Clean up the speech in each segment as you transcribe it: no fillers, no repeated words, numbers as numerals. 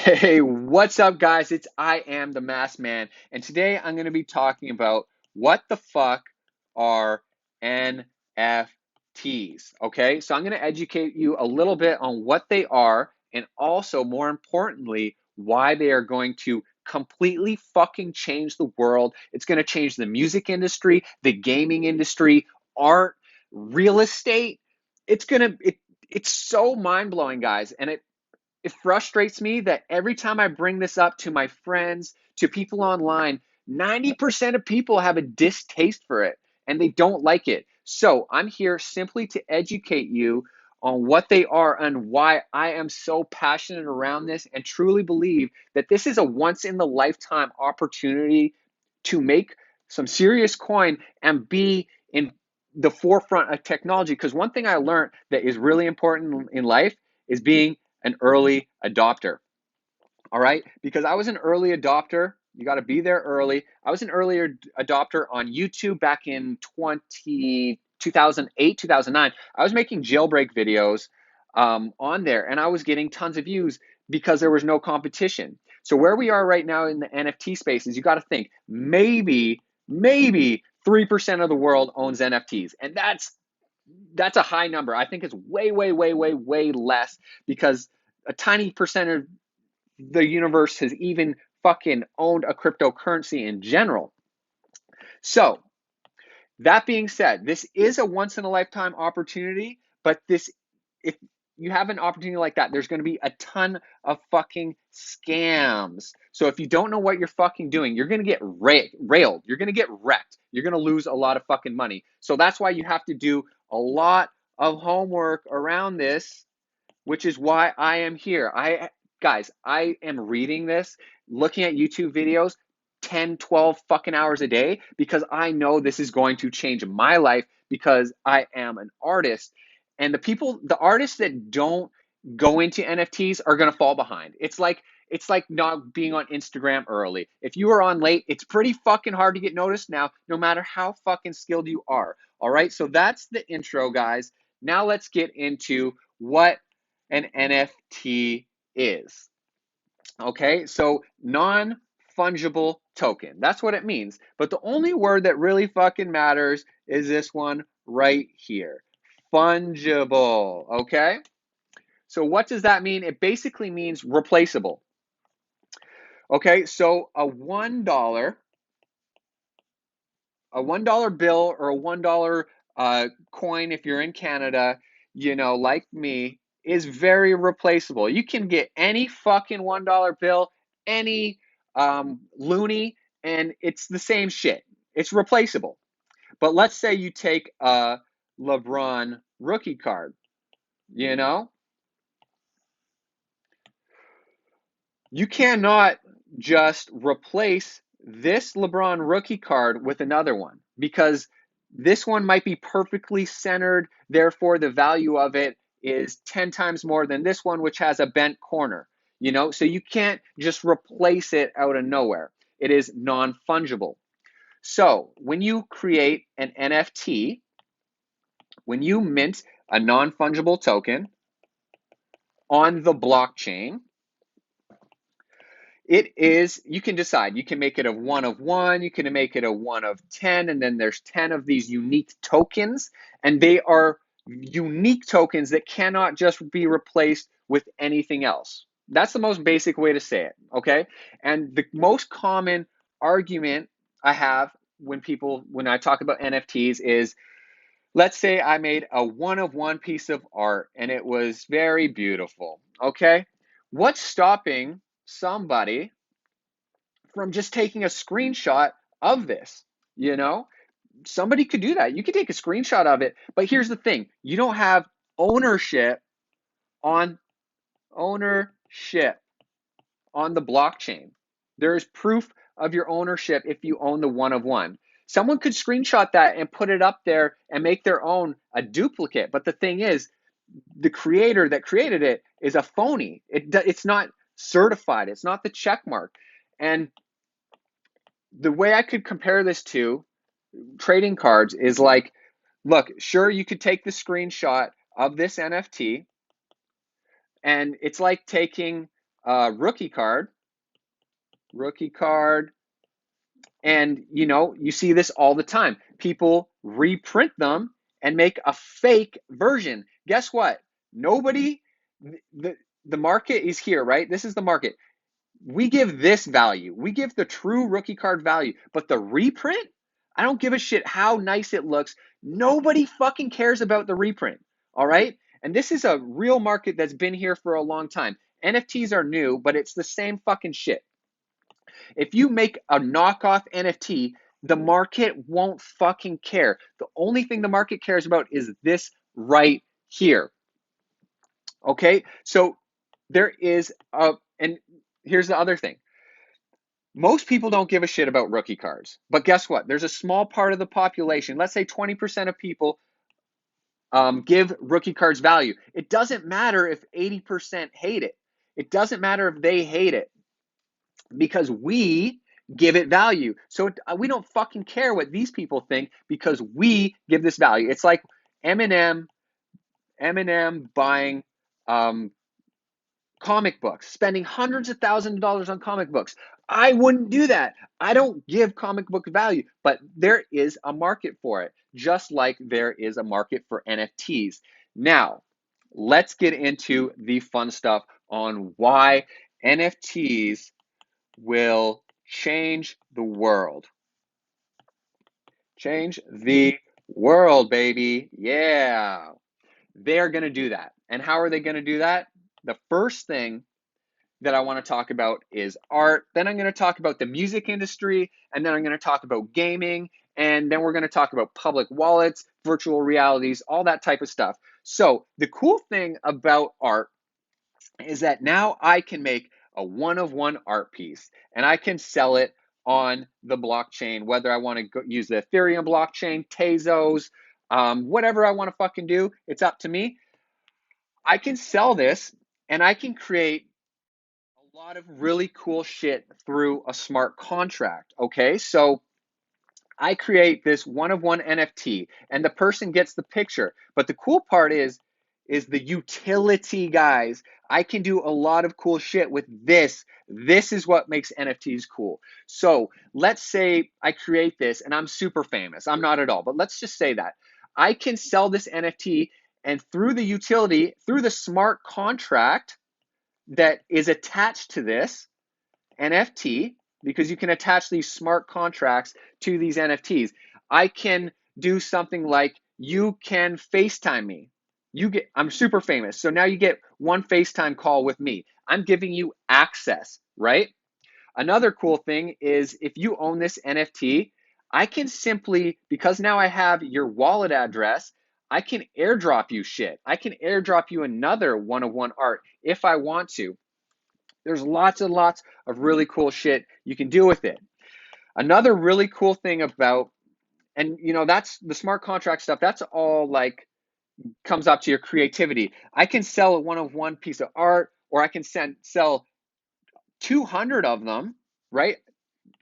Hey, what's up, guys? I am the Masked Man, and today I'm going to be talking about what the fuck are NFTs. Okay, so I'm going to educate you a little bit on what they are, and also, more importantly, why they are going to completely fucking change the world. It's going to change the music industry, the gaming industry, art, real estate. It's so mind blowing, guys, and it frustrates me that every time I bring this up to my friends, to people online, 90% of people have a distaste for it and they don't like it. So I'm here simply to educate you on what they are and why I am so passionate around this and truly believe that this is a once in the lifetime opportunity to make some serious coin and be in the forefront of technology. Because one thing I learned that is really important in life is being an early adopter. All right. Because I was an early adopter. You got to be there early. I was an early adopter on YouTube back in 2008, 2009. I was making jailbreak videos on there and I was getting tons of views because there was no competition. So where we are right now in the NFT space is you got to think maybe 3% of the world owns NFTs. And that's a high number. I think it's way less because a tiny percent of the universe has even fucking owned a cryptocurrency in general. So, that being said, this is a once in a lifetime opportunity, but if you have an opportunity like that, there's going to be a ton of fucking scams. So if you don't know what you're fucking doing, you're going to get railed. You're going to get wrecked. You're going to lose a lot of fucking money. So that's why you have to do a lot of homework around this, which is why I am here. Guys, I am reading this, looking at YouTube videos 10, 12 fucking hours a day because I know this is going to change my life because I am an artist. And the artists that don't go into NFTs are going to fall behind. It's like not being on Instagram early. If you are on late, it's pretty fucking hard to get noticed now, no matter how fucking skilled you are. All right, so that's the intro, guys. Now let's get into what an NFT is. Okay, so non-fungible token. That's what it means. But the only word that really fucking matters is this one right here. Fungible. Okay? So what does that mean? It basically means replaceable. Okay, so a $1 bill or a $1 coin if you're in Canada, like me, is very replaceable. You can get any fucking $1 bill, any loony, and it's the same shit. It's replaceable. But let's say you take a LeBron rookie card, you know, you cannot just replace this LeBron rookie card with another one because this one might be perfectly centered. Therefore, the value of it is 10 times more than this one, which has a bent corner. So you can't just replace it out of nowhere. It is non fungible. So when you create an NFT, when you mint a non fungible token on the blockchain, you can decide. You can make it a one of one, you can make it a one of 10, and then there's 10 of these unique tokens, and they are unique tokens that cannot just be replaced with anything else. That's the most basic way to say it, okay? And the most common argument I have when I talk about NFTs is, let's say I made a one of one piece of art and it was very beautiful, okay? What's stopping somebody from just taking a screenshot of this? You know, somebody could do that. You could take a screenshot of it, but here's the thing: you don't have ownership on ownership on the blockchain. There is proof of your ownership if you own the one of one. Someone could screenshot that and put it up there and make their own a duplicate. But the thing is, the creator that created it is a phony. It's not certified. It's not the check mark. And the way I could compare this to trading cards is like, look, sure, you could take the screenshot of this NFT, and it's like taking rookie card, and you see this all the time. People reprint them and make a fake version. Guess what? Nobody, the, the market is here, right? This is the market. We give this value. We give the true rookie card value, but the reprint, I don't give a shit how nice it looks. Nobody fucking cares about the reprint. All right? And this is a real market that's been here for a long time. NFTs are new, but it's the same fucking shit. If you make a knockoff NFT, the market won't fucking care. The only thing the market cares about is this right here. Okay? So there is and here's the other thing. Most people don't give a shit about rookie cards. But guess what? There's a small part of the population, let's say 20% of people give rookie cards value. It doesn't matter if 80% hate it. It doesn't matter if they hate it because we give it value. So we don't fucking care what these people think because we give this value. It's like Eminem buying comic books, spending hundreds of thousands of dollars on comic books. I wouldn't do that. I don't give comic book value, but there is a market for it, just like there is a market for NFTs. Now, let's get into the fun stuff on why NFTs will change the world. Change the world, baby. Yeah. They're going to do that. And how are they going to do that? The first thing that I want to talk about is art. Then I'm going to talk about the music industry. And then I'm going to talk about gaming. And then we're going to talk about public wallets, virtual realities, all that type of stuff. So the cool thing about art is that now I can make a one-of-one art piece and I can sell it on the blockchain, whether I want to use the Ethereum blockchain, Tezos, whatever I want to fucking do, it's up to me. I can sell this and I can create a lot of really cool shit through a smart contract. Okay, so I create this one-of-one NFT and the person gets the picture. But the cool part is the utility, guys. I can do a lot of cool shit with this. This is what makes NFTs cool. So let's say I create this and I'm super famous. I'm not at all, but let's just say that. I can sell this NFT and through the utility, through the smart contract that is attached to this NFT, because you can attach these smart contracts to these NFTs. I can do something like you can FaceTime me. I'm super famous. So now you get one FaceTime call with me. I'm giving you access, right? Another cool thing is if you own this NFT, I can simply, because now I have your wallet address, I can airdrop you shit. I can airdrop you another one-of-one art if I want to. There's lots and lots of really cool shit you can do with it. Another really cool thing about, and that's the smart contract stuff, that's all like comes up to your creativity. I can sell a one-of-one piece of art, or I can sell 200 of them, right?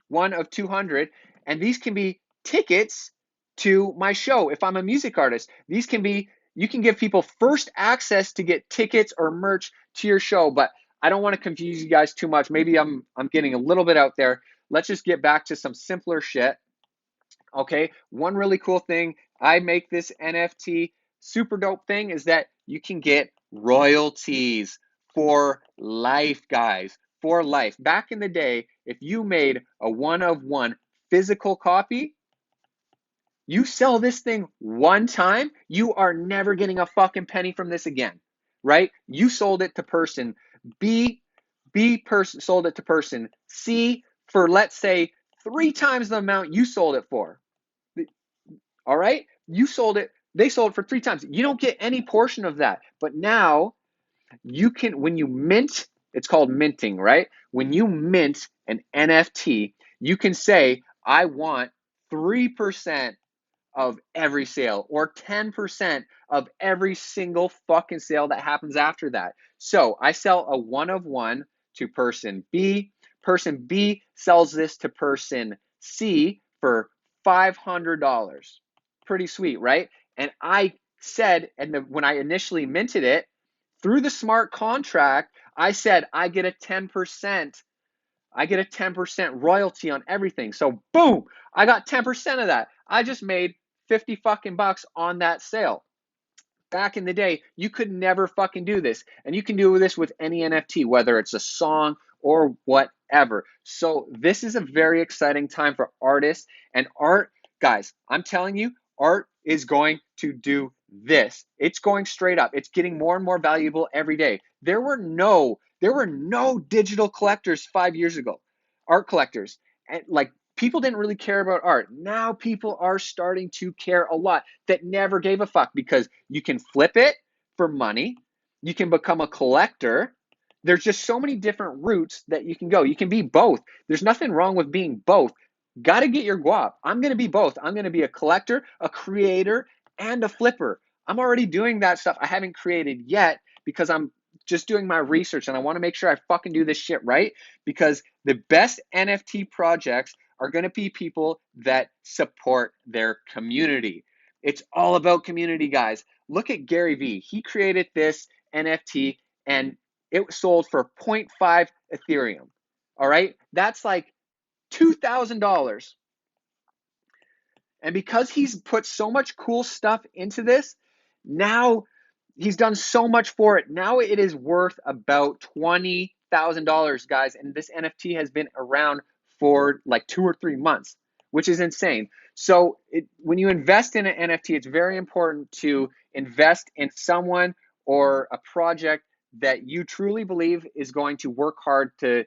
One of 200, and these can be tickets to my show. If I'm a music artist, these can be, you can give people first access to get tickets or merch to your show, but I don't want to confuse you guys too much. Maybe I'm getting a little bit out there. Let's just get back to some simpler shit. Okay, one really cool thing, I make this NFT super dope thing is that you can get royalties for life, guys, for life. Back in the day, if you made a one-of-one physical copy, you sell this thing one time, you are never getting a fucking penny from this again, right? You sold it to person B, person sold it to person C for, let's say, 3 times the amount you sold it for. All right? You sold it, they sold it for 3 times. You don't get any portion of that. But now you can, when you mint, it's called minting, right? When you mint an NFT, you can say, I want 3% of every sale or 10% of every single fucking sale that happens after that. So I sell a one-of-one to person B. Person B sells this to person C for $500. Pretty sweet, right? And I said, when I initially minted it, through the smart contract, I said I get a 10%. I get a 10% royalty on everything. So boom, I got 10% of that. I just made 50 fucking bucks on that sale. Back in the day, you could never fucking do this. And you can do this with any NFT, whether it's a song or whatever. So this is a very exciting time for artists and art. Guys, I'm telling you, art is going to do this. It's going straight up. It's getting more and more valuable every day. There were no digital collectors 5 years ago, art collectors. And like people didn't really care about art. Now people are starting to care a lot that never gave a fuck because you can flip it for money. You can become a collector. There's just so many different routes that you can go. You can be both. There's nothing wrong with being both. Got to get your guap. I'm going to be both. I'm going to be a collector, a creator, and a flipper. I'm already doing that stuff. I haven't created yet because I'm just doing my research and I want to make sure I fucking do this shit right because the best NFT projects are going to be people that support their community. It's all about community, guys. Look at Gary Vee. He created this NFT and it sold for zero point 0.5 Ethereum. All right? That's like $2,000. And because he's put so much cool stuff into this, now he's done so much for it. Now it is worth about $20,000, guys. And this NFT has been around for like 2 or 3 months, which is insane. So when you invest in an NFT, it's very important to invest in someone or a project that you truly believe is going to work hard to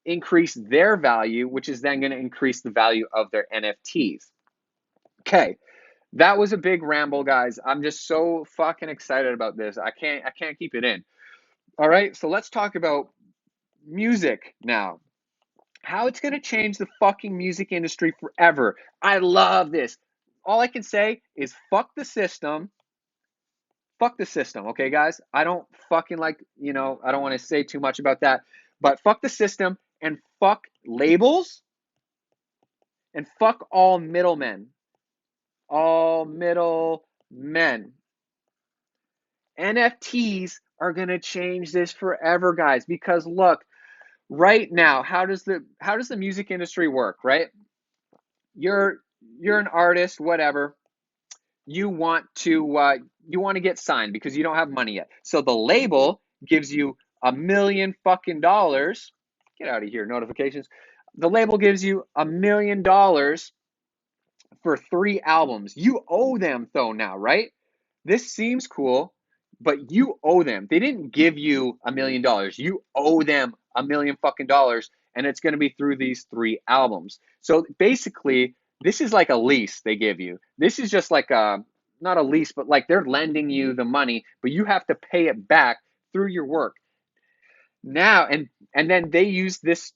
increase their value, which is then going to increase the value of their NFTs. Okay, that was a big ramble, guys. I'm just so fucking excited about this. I can't keep it in. All right, so let's talk about music now. How it's going to change the fucking music industry forever. I love this. All I can say is fuck the system. Fuck the system, okay, guys? I don't fucking I don't want to say too much about that, but fuck the system and fuck labels and fuck all middlemen. All middlemen. NFTs are going to change this forever, guys, because look, right now, how does the music industry work, right? You're an artist, whatever. You want to get signed because you don't have money yet. So the label gives you $1 million fucking. Get out of here, notifications. The label gives you $1 million for 3 albums. You owe them though now, right? This seems cool, but you owe them. They didn't give you $1 million. You owe them $1 million fucking, and it's going to be through these 3 albums. So basically, this is like a lease they give you. This is just like not a lease, but like they're lending you the money, but you have to pay it back through your work. Now and then they use this,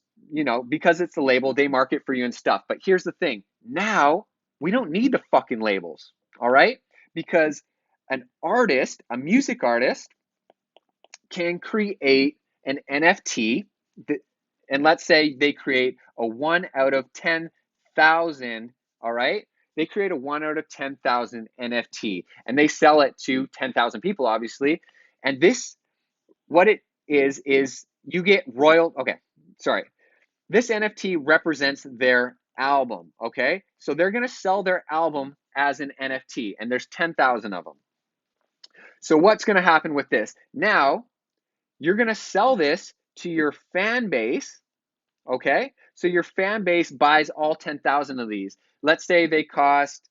because it's a label, they market for you and stuff. But here's the thing. Now we don't need the fucking labels, all right? Because an artist, a music artist, can create an NFT that, and let's say they create a 1 out of 10,000, all right? They create a 1 out of 10,000 NFT and they sell it to 10,000 people, obviously. And this, what it is you get okay, sorry. This NFT represents their album, okay? So they're going to sell their album as an NFT, and there's 10,000 of them. So what's going to happen with this? Now, you're going to sell this to your fan base, okay? So your fan base buys all 10,000 of these. Let's say they cost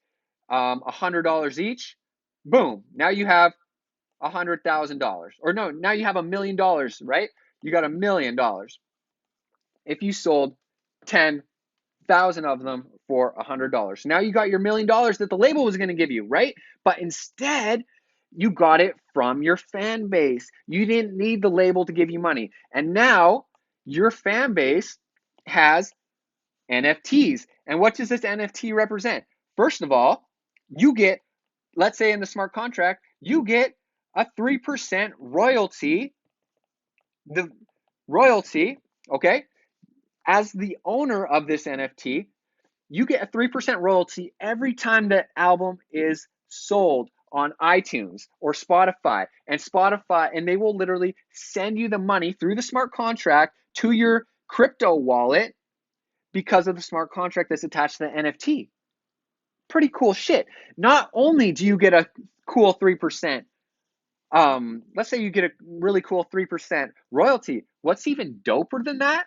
$100 each. Boom. Now you have $100,000. Or no, now you have $1 million, right? You got $1 million. If you sold 10,000 of them for $100. Now you got your $1 million that the label was going to give you, right? But instead, you got it from your fan base. You didn't need the label to give you money. And now your fan base has NFTs. And what does this NFT represent? First of all, you get, let's say in the smart contract, you get a 3% royalty. The royalty, okay? As the owner of this NFT, you get a 3% royalty every time the album is sold. on iTunes or Spotify, and they will literally send you the money through the smart contract to your crypto wallet because of the smart contract that's attached to the NFT. Pretty cool shit. Not only do you get a cool 3%, let's say you get a really cool 3% royalty. What's even doper than that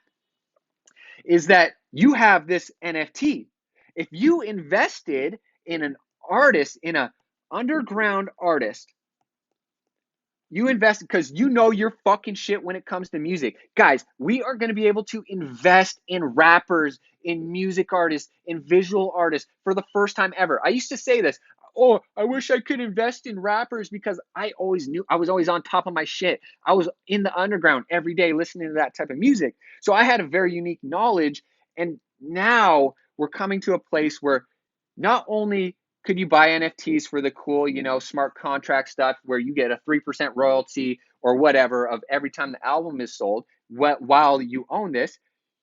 is that you have this NFT. If you invested in an artist, in an underground artist, you invest because you know your fucking shit when it comes to music. Guys, we are going to be able to invest in rappers, in music artists, in visual artists for the first time ever. I used to say this, oh, I wish I could invest in rappers because I always knew I was always on top of my shit. I was in the underground every day listening to that type of music. So I had a very unique knowledge. And now we're coming to a place where not only could you buy NFTs for the cool, smart contract stuff where you get a 3% royalty or whatever of every time the album is sold while you own this,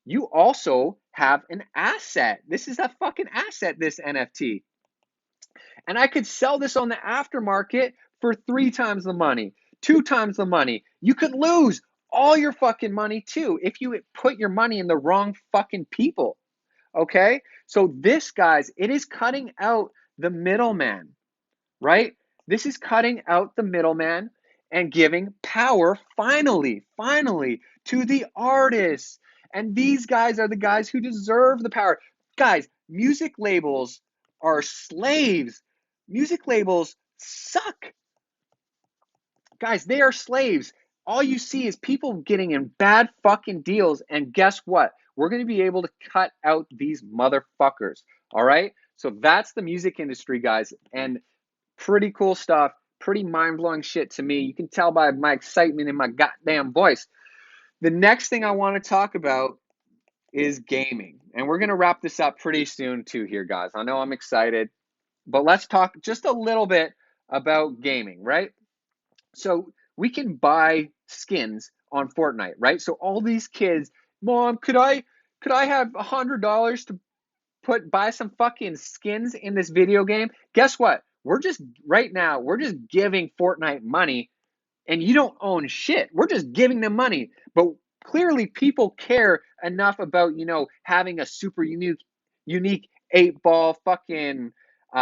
you also have an asset. This is a fucking asset, this NFT. And I could sell this on the aftermarket for 3 times the money, 2 times the money. You could lose all your fucking money too if you put your money in the wrong fucking people. Okay? So this, guys, it is cutting out the middleman, right? This is cutting out the middleman and giving power finally to the artists. And these guys are the guys who deserve the power. Guys, music labels are slaves. Music labels suck. Guys, they are slaves. All you see is people getting in bad fucking deals. And guess what? We're going to be able to cut out these motherfuckers. All right? So that's the music industry, guys. And pretty cool stuff. Pretty mind-blowing shit to me. You can tell by my excitement in my goddamn voice. The next thing I want to talk about is gaming. And we're going to wrap this up pretty soon too here, guys. I know I'm excited. But let's talk just a little bit about gaming, right? So we can buy skins on Fortnite, right? So all these kids, Mom, could I have $100 to buy some fucking skins in this video game? Guess what? We're just giving Fortnite money, and you don't own shit. We're just giving them money. But clearly people care enough about, having a super unique 8-ball fucking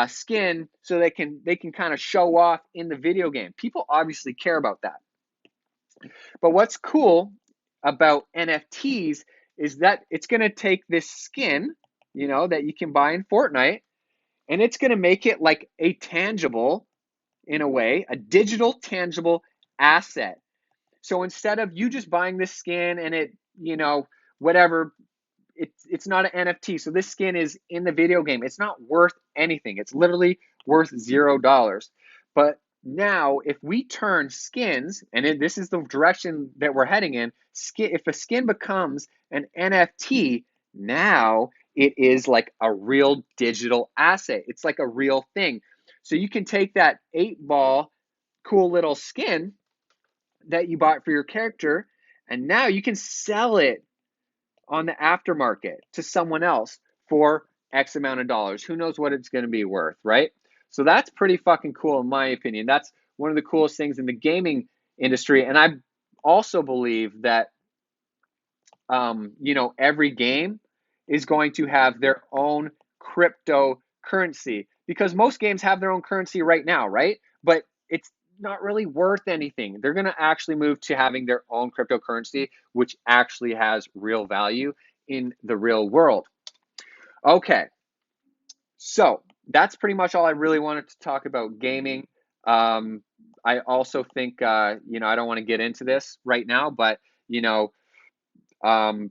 skin so they can kind of show off in the video game. People obviously care about that. But what's cool about NFTs is that it's going to take this skin, that you can buy in Fortnite, and it's going to make it like a tangible, in a way, a digital tangible asset. So instead of you just buying this skin and it, whatever, it's not an NFT. So this skin is in the video game. It's not worth anything. It's literally worth $0. But now, if we turn skins, and this is the direction that we're heading in, if a skin becomes an NFT, now it is like a real digital asset. It's like a real thing. So you can take that 8-ball cool little skin that you bought for your character, and now you can sell it on the aftermarket to someone else for X amount of dollars. Who knows what it's going to be worth, right? So that's pretty fucking cool in my opinion. That's one of the coolest things in the gaming industry. And I also believe that, every game is going to have their own cryptocurrency because most games have their own currency right now, right? But it's not really worth anything. They're going to actually move to having their own cryptocurrency, which actually has real value in the real world. Okay, so that's pretty much all I really wanted to talk about gaming. I also think, I don't want to get into this right now, but,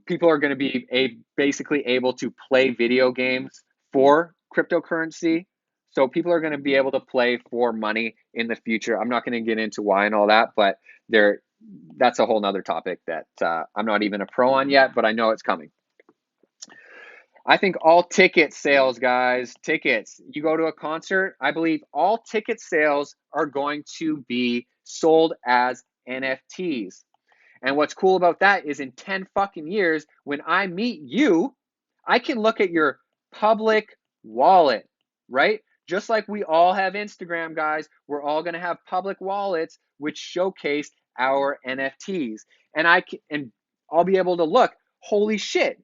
people are going to be basically able to play video games for cryptocurrency. So people are going to be able to play for money in the future. I'm not going to get into why and all that, but that's a whole nother topic that I'm not even a pro on yet, but I know it's coming. I think all ticket sales, guys, you go to a concert, I believe all ticket sales are going to be sold as NFTs. And what's cool about that is in 10 fucking years, when I meet you, I can look at your public wallet, right? Just like we all have Instagram, guys, we're all going to have public wallets which showcase our NFTs. And I'll be able to look, holy shit,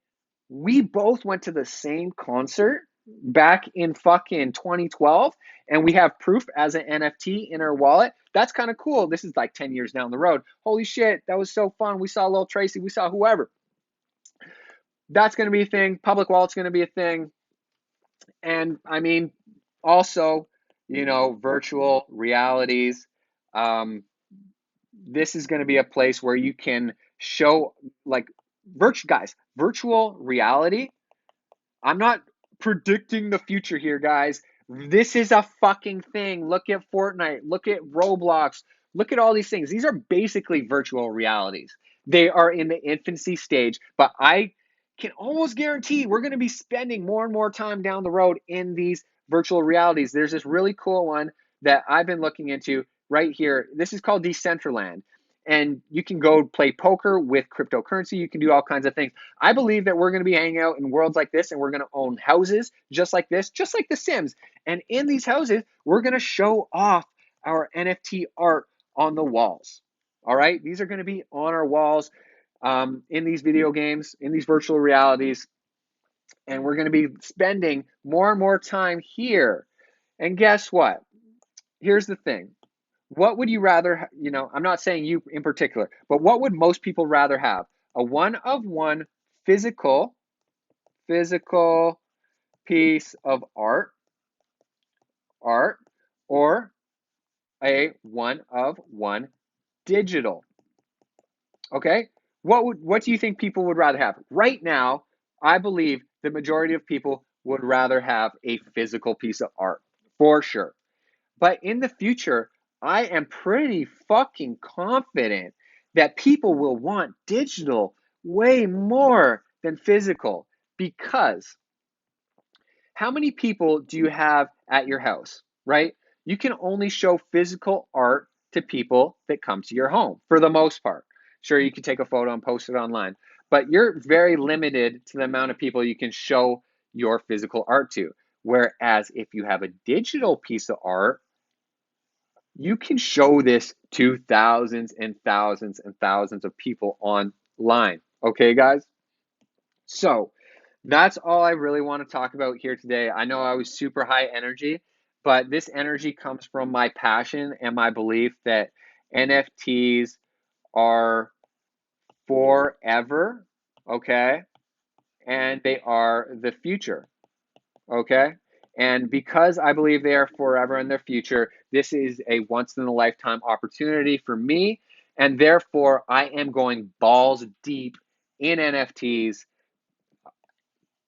we both went to the same concert back in fucking 2012 and we have proof as an NFT in our wallet. That's kind of cool. This is like 10 years down the road. Holy shit, that was so fun. We saw Lil Tracy, we saw whoever. That's going to be a thing. Public wallet's going to be a thing. And I mean, also, virtual realities. This is going to be a place where you can show, like, virtual reality. I'm not predicting the future here, guys. This is a fucking thing. Look at Fortnite. Look at Roblox. Look at all these things. These are basically virtual realities. They are in the infancy stage, but I can almost guarantee we're going to be spending more and more time down the road in these virtual realities. There's this really cool one that I've been looking into right here. This is called Decentraland. And you can go play poker with cryptocurrency. You can do all kinds of things. I believe that we're going to be hanging out in worlds like this and we're going to own houses just like this, just like The Sims. And in these houses, we're going to show off our NFT art on the walls. All right. These are going to be on our walls in these video games, in these virtual realities. And we're going to be spending more and more time here. And guess what? Here's the thing. What would you rather, I'm not saying you in particular, but what would most people rather have? A one of one physical piece of art, or a one of one digital. Okay? What do you think people would rather have? Right now, I believe the majority of people would rather have a physical piece of art, for sure. But in the future, I am pretty fucking confident that people will want digital way more than physical, because how many people do you have at your house, right? You can only show physical art to people that come to your home for the most part. Sure, you can take a photo and post it online, but you're very limited to the amount of people you can show your physical art to. Whereas if you have a digital piece of art, you can show this to thousands and thousands and thousands of people online. Okay, guys? So that's all I really want to talk about here today. I know I was super high energy, but this energy comes from my passion and my belief that NFTs are forever, okay? And they are the future, okay? And because I believe they are forever in their future, this is a once in a lifetime opportunity for me. And therefore, I am going balls deep in NFTs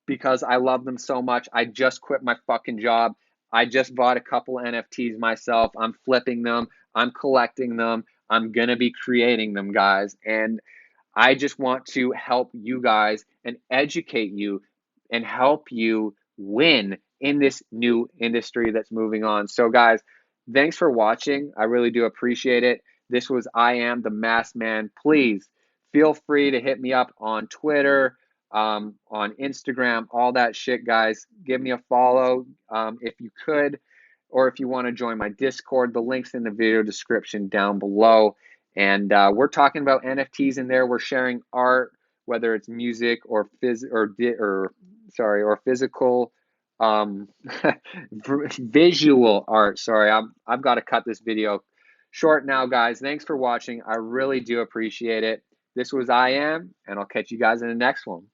because I love them so much. I just quit my fucking job. I just bought a couple NFTs myself. I'm flipping them. I'm collecting them. I'm going to be creating them, guys. And I just want to help you guys and educate you and help you win in this new industry that's moving on. So, guys, thanks for watching. I really do appreciate it. This was I Am the Masked Man. Please feel free to hit me up on Twitter, on Instagram, all that shit, guys. Give me a follow if you could, or if you want to join my Discord. The link's in the video description down below. And we're talking about NFTs in there. We're sharing art, whether it's music or physical, um, visual art. Sorry, I've got to cut this video short now, guys. Thanks for watching. I really do appreciate it. This was I Am, and I'll catch you guys in the next one.